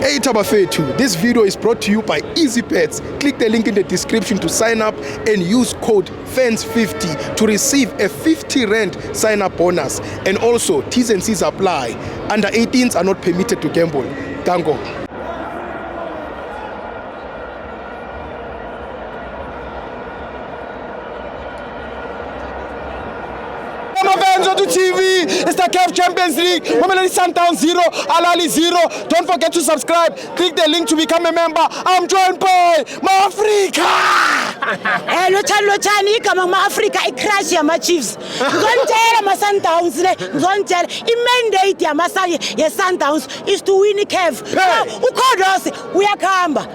Hey Tabafetu, this video is brought to you by EasyPets. Click the link in the description to sign up and use code FANS50 to receive a 50 Rand sign up bonus. And also, T's and C's apply. Under 18s are not permitted to gamble. Tango. To TV, it's the CAF Champions League. Mamelodi Sundowns 0, Al Ahly 0. Don't forget to subscribe. Click the link to become a member. I'm joined by MaAfrika. Lochani igama MaAfrika icrash yama Chiefs. Ngizonitshela ma Sundowns le, ngizonitshela imandate yama Sundowns is to win CAF. Ukhodosi uyakhamba.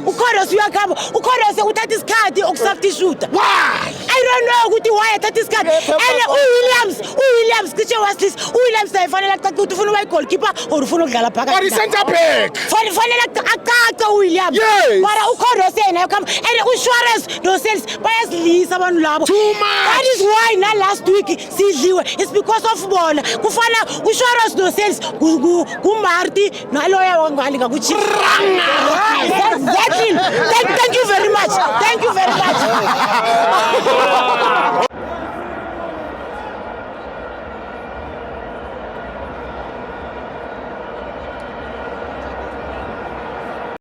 Ukhodosi uyakhamba. Ukhodosi uthatha isikhathi ukusubstitute. Why? I don't know ukuthi why athatha isikhathi. And Williams kiche was this Williams nayifanele ukuthi ufuna uba goalkeeper or ufuna ukudlala phakathi. What is center back? Fanele akaca Williams. Yes. Mara ukhodosi yena uyakhamba. And uSuarez noSales bayasilisa abantu labo. Too much. That is why na last week sidliwe. It's because of bona. Kufana uSuarez noSales kuMarty naloya wangalika kuChiefs. Exactly. Thank you very much. Thank you very much.